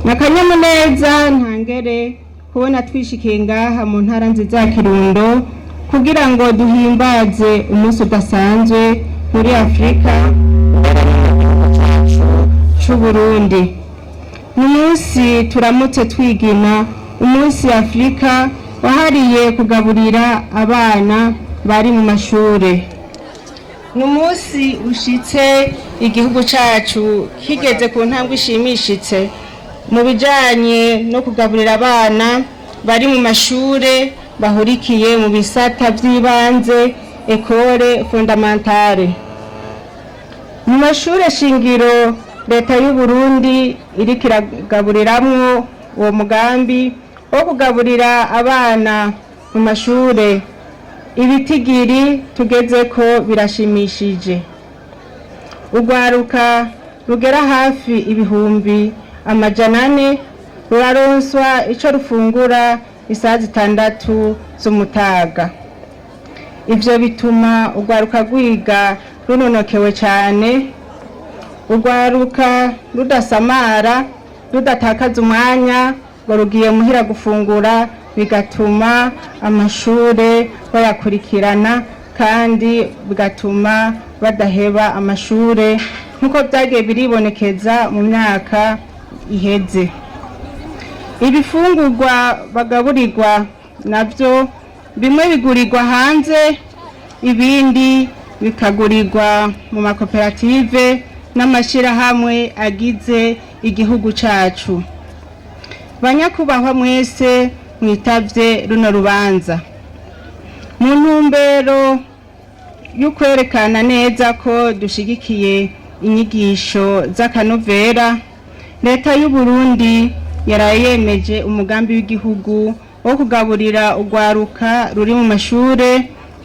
Nakanyamuneza ntangere kubona twishikiye ngaha mu ntara nziza ya Kirundo kugira ngo duhimbaze umunsi udasanzwe muri Afrika c'u Burundi. Umunsi turamutse twigina umunsi Afrika wahariye kugaburira abana bari mu mashure. N'umunsi ushitse igihugu cacu kigeze ku ntambwe ishimishitse mu bijanye no kugaburira abana bari mu mashure bahurikiye mu bisata vy'ibanze école fondamentale. Mu mashure shingiro leta y'u Burundi iriko iragaburiramwo uwo mugambi wo kugaburira abana mu mashure. Ibitigiri tugezeko birashimishije. Urwaruka rugera hafi ibihumbi 400 ruraronswa ico rufungura isaha 6 z'umutaga. Ivyo bituma urwaruka rwiga runonokewe cane, urwaruka rudasamara, rudatakaza umwanya ngo rugiye muhira gufungura, bigatuma amashure bayakurikirana kandi bigatuma badaheba amashure nkuko byagiye biribonekeza mu myaka iheze. Ibifungurwa bagaburirwa navyo bimwe bigurirwa hanze, ibindi bikagurirwa mu makoperative n'amashirahamwe agize igihugu cacu. Banyakubahwa mwese mwitavye runo rubanza mu ntumbero y'ukwerekana neza ko dushigikiye inyigisho z'akanovera. Leta y'u Burundi yarayemeje umugambi w'igihugu wo kugaburira urwaruka ruri mu mashure,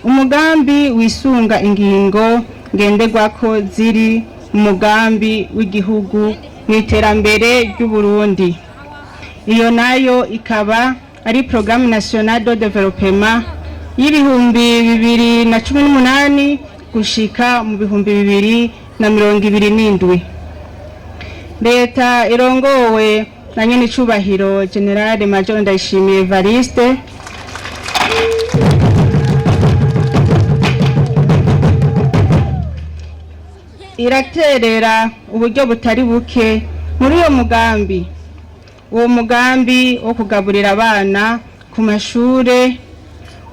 umugambi wisunga ingingo ngenderwako ziri mu mugambi w'igihugu mw'iterambere ry'u Burundi. Iyo nayo ikaba ari Programme Nationale de Développement y'ibihumbi 2018 gushika mu bihumbi 2027. Leta irongowe na nyene icubahiro General Major Ndayishimiye Evariste iraterera uburyo butari buke muri uwo mugambi. Uwo mugambi wo kugaburira abana ku mashure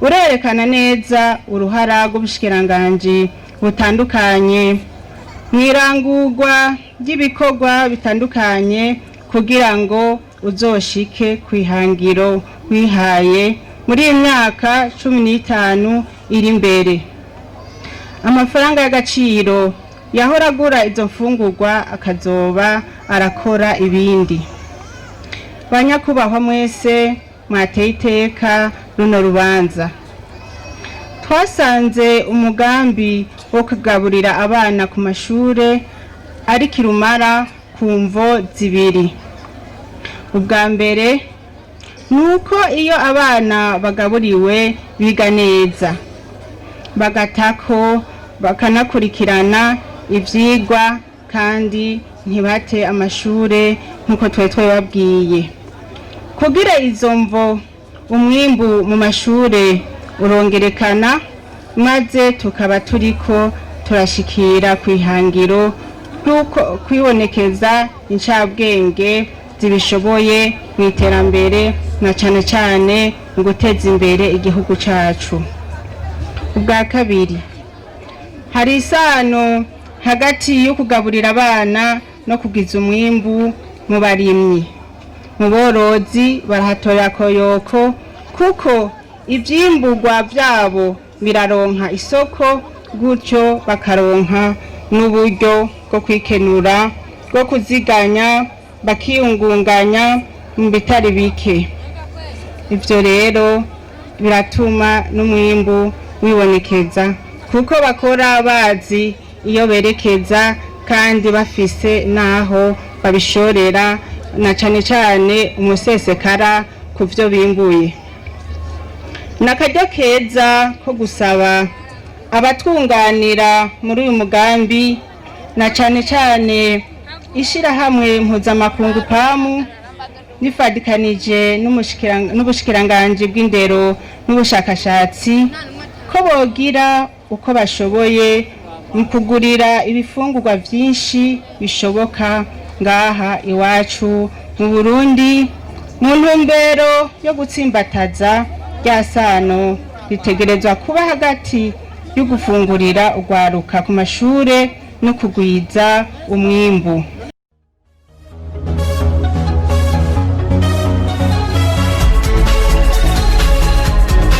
urerekana neza uruhara rw'ubushikiranganji butandukanye mw'irangurwa ry'ibikorwa bitandukanye kugira ngo uzoshike kwihangiro wihaye muri iyi myaka 15 iri imbere. Amafaranga y'agaciro yahora agura izo mfungurwa akazoba arakora ibindi. Banyakubahwa mwese mwateye iteka runo rubanza. Twasanze umugambi wo kugaburira abana ku mashure ari kirumara ku mvo zibiri. Ubwa mbere nuko iyo abana bagaburiwe biga neza, bagatako bakanakurikirana ivyigwa kandi ntibate amashure nkuko twabwiye. Kugira izo mvo umwimbu mu mashure urongerekana, maze tukaba turiko turashikira kwihangiro yuko kwibonekeza incabwenge zibishoboye mu iterambere na cane cane mu guteza imbere igihugu cacu. Ubwa kabiri hari isano hagati yo kugaburira abana no kugiza umwimbu mu barimyi. Mu borozi barahatorera koyoko kuko ivyimburwa vyabo biraronka isoko, gutyo bakaronka n'uburyo bwo kwikenura, bwo kuziganya, bakiyungunganya mu bitari bike. Ivyo rero biratuma n'umwimbu wibonekeza kuko bakora bazi iyo berekeza kandi bafise naho babishorera, na cane cane umusesekara ku vyo bimbuye. Nakaryo keza ko gusaba abatwunganira muri uyu mugambi na cane cane ishirahamwe mpuzamakungu PAMU nifadikanije n'ubushikiranganji bw'indero n'ubushakashatsi ko bogira uko bashoboye mu kugurira ibifungurwa vyinshi bishoboka ngaha iwacu mu Burundi mu ntumbero yo gutsimbataza rya sano ritegerezwa kuba hagati yo gufungurira urwaruka ku mashure no kugwiza umwimbu.